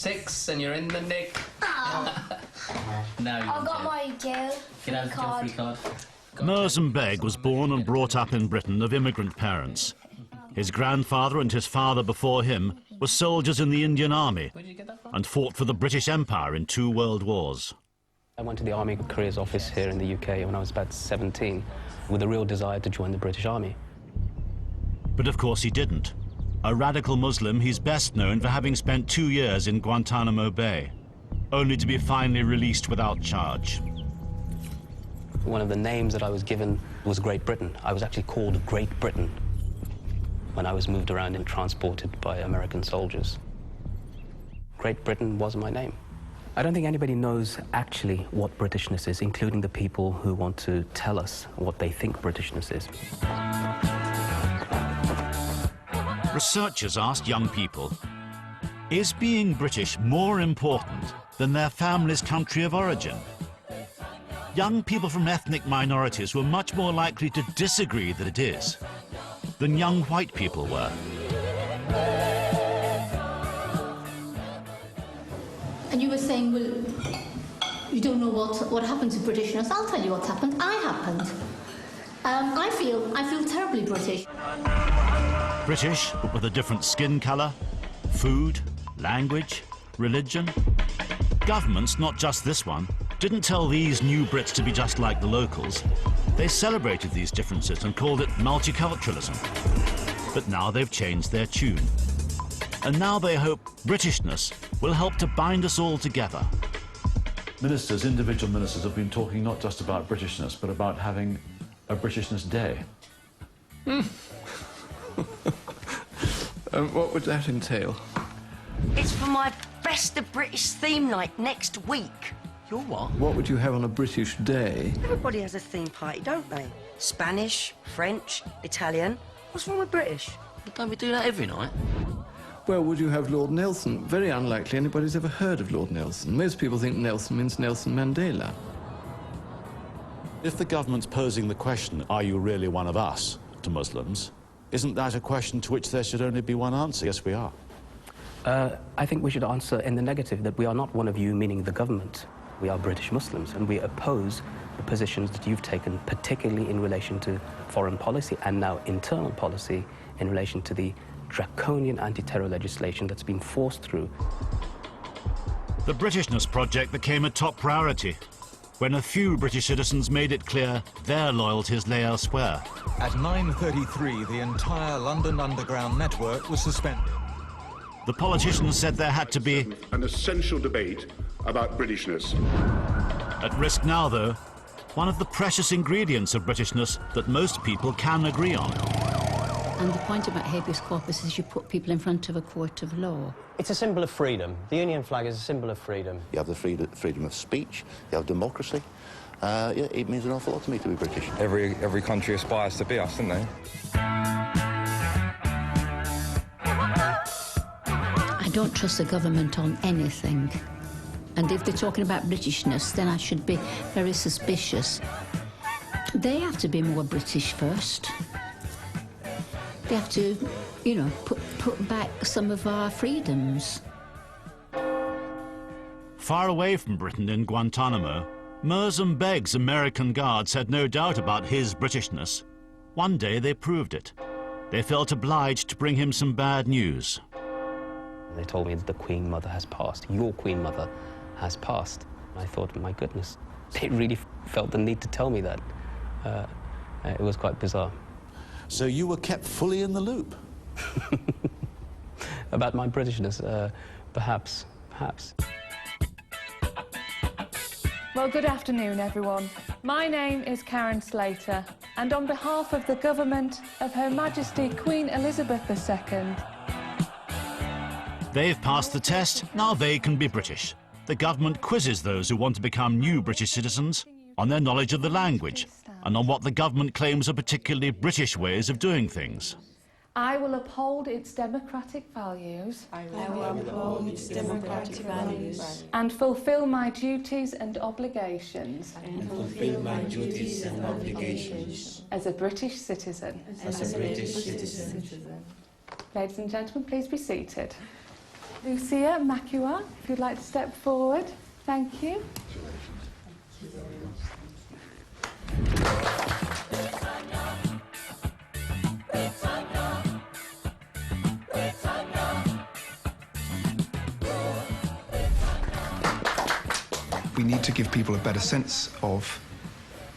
6 and you're in the nick. Oh. Now you I've got my jail Get out card. free card. Merzum Beg was born and brought up in Britain of immigrant parents. His grandfather and his father before him were soldiers in the Indian Army Where did you get that from? and fought for the British Empire in 2 world wars. I went to the Army Careers Office here in the UK when I was about 17 with a real desire to join the British Army. But of course he didn't. A radical Muslim, he's best known for having spent 2 years in Guantanamo Bay, only to be finally released without charge. One of the names that I was given was Great Britain. I was actually called Great Britain when I was moved around and transported by American soldiers. Great Britain was my name. I don't think anybody knows actually what Britishness is, including the people who want to tell us what they think Britishness is. Researchers asked young people, is being British more important than their family's country of origin? Young people from ethnic minorities were much more likely to disagree that it is than young white people were. And you were saying, well, you don't know what happened to Britishness. I'll tell you what happened. I happened. I feel terribly British. British, but with a different skin colour, food, language, religion. Governments, not just this one, didn't tell these new Brits to be just like the locals. They celebrated these differences and called it multiculturalism. But now they've changed their tune. And now they hope Britishness will help to bind us all together. Ministers, individual ministers, have been talking not just about Britishness, but about having a Britishness Day. What would that entail? It's for my Best of British theme night next week. Your what? What would you have on a British day? Everybody has a theme party, don't they? Spanish, French, Italian. What's wrong with British? Don't we do that every night? Well, would you have Lord Nelson? Very unlikely anybody's ever heard of Lord Nelson. Most people think Nelson means Nelson Mandela. If the government's posing the question, are you really one of us, to Muslims, isn't that a question to which there should only be one answer? Yes, we are. I think we should answer in the negative, that we are not one of you, meaning the government. We are British Muslims, and we oppose the positions that you've taken, particularly in relation to foreign policy and now internal policy in relation to the draconian anti-terror legislation that's been forced through. The Britishness project became a top priority when a few British citizens made it clear their loyalties lay elsewhere. At 9:33, the entire London Underground network was suspended. The politicians said there had to be an essential debate about Britishness. At risk now, though, one of the precious ingredients of Britishness that most people can agree on. And the point about habeas corpus is you put people in front of a court of law. It's a symbol of freedom. The Union flag is a symbol of freedom. You have the freedom of speech, you have democracy. Yeah, it means an awful lot to me to be British. Every country aspires to be us, don't they? I don't trust the government on anything. And if they're talking about Britishness, then I should be very suspicious. They have to be more British first. They have to, you know, put back some of our freedoms. Far away from Britain in Guantanamo, Merzum Beg's American guards had no doubt about his Britishness. One day they proved it. They felt obliged to bring him some bad news. They told me that the Queen Mother has passed. Your Queen Mother has passed. I thought, my goodness, they really felt the need to tell me that. It was quite bizarre. So you were kept fully in the loop? About my Britishness, perhaps. Well, good afternoon, everyone. My name is Karen Slater, and on behalf of the government of Her Majesty Queen Elizabeth II... They've passed the test, now they can be British. The government quizzes those who want to become new British citizens on their knowledge of the language and on what the government claims are particularly British ways of doing things. I will uphold its democratic values. I will uphold its democratic values. And fulfil my duties and obligations. And fulfil my duties and obligations. As a British citizen. As a British citizen. Ladies and gentlemen, please be seated. Lucia Makua, if you'd like to step forward. Thank you. We need to give people a better sense of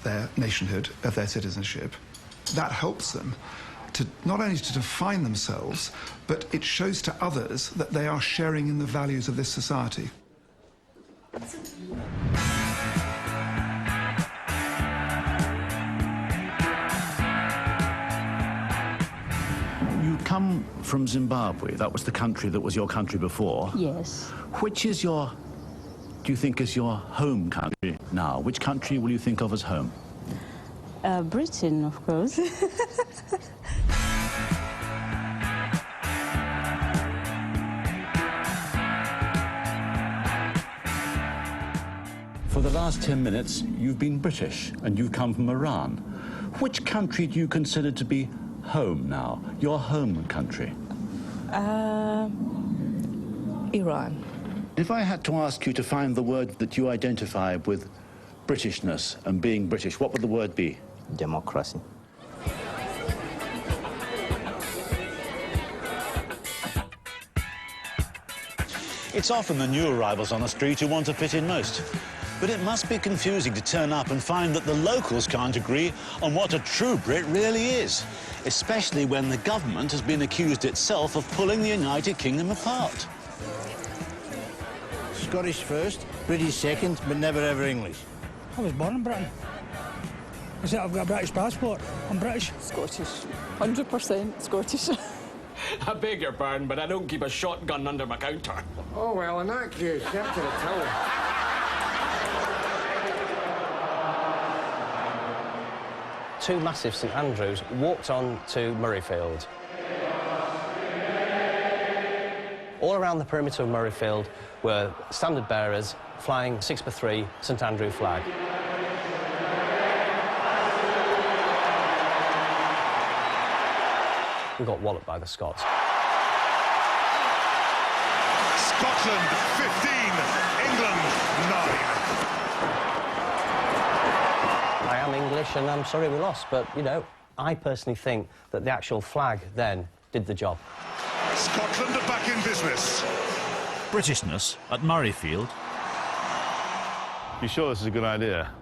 their nationhood, of their citizenship. That helps them to not only to define themselves, but it shows to others that they are sharing in the values of this society. You come from Zimbabwe. That was the country that was your country before. Yes. Which is your, do you think, is your home country now? Which country will you think of as home? Britain, of course. For the last 10 minutes, you've been British, and you've come from Iran. Which country do you consider to be home now, your home country? Iran. If I had to ask you to find the word that you identify with Britishness and being British, what would the word be? Democracy. It's often the new arrivals on the street who want to fit in most. But it must be confusing to turn up and find that the locals can't agree on what a true Brit really is, especially when the government has been accused itself of pulling the United Kingdom apart. Scottish first, British second, but never ever English. I was born in Britain. I said I've got a British passport. I'm British. Scottish. 100% Scottish. I beg your pardon, but I don't keep a shotgun under my counter. Oh, well, in that case, step to the till. Two massive St Andrews walked on to Murrayfield. All around the perimeter of Murrayfield were standard bearers flying 6x3 St Andrew flag. We got walloped by the Scots. Scotland 15, England 9. I am English and I'm sorry we lost, but, you know, I personally think that the actual flag then did the job. Scotland are back in business. Britishness at Murrayfield. You sure this is a good idea?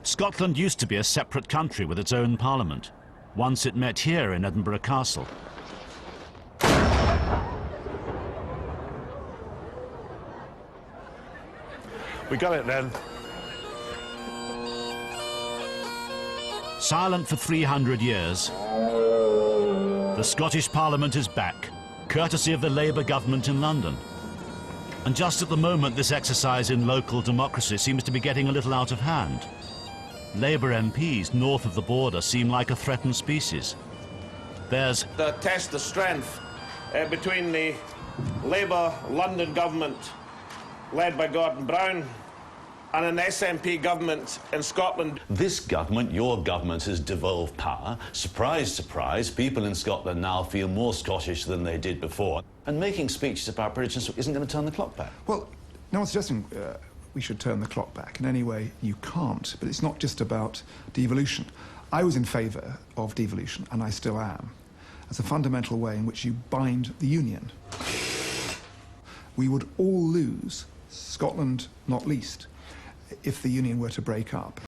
Scotland used to be a separate country with its own parliament. Once it met here in Edinburgh Castle. We got it then. Silent for 300 years, the Scottish Parliament is back, courtesy of the Labour government in London. And just at the moment, this exercise in local democracy seems to be getting a little out of hand. Labour MPs north of the border seem like a threatened species. There's the test of strength between the Labour London government, led by Gordon Brown, and an SNP government in Scotland. This government, your government, has devolved power. Surprise, surprise, people in Scotland now feel more Scottish than they did before. And making speeches about Britishness isn't going to turn the clock back. Well, no one's suggesting we should turn the clock back. In any way, you can't. But it's not just about devolution. I was in favour of devolution, and I still am, as a fundamental way in which you bind the Union. We would all lose, Scotland not least, if the Union were to break up.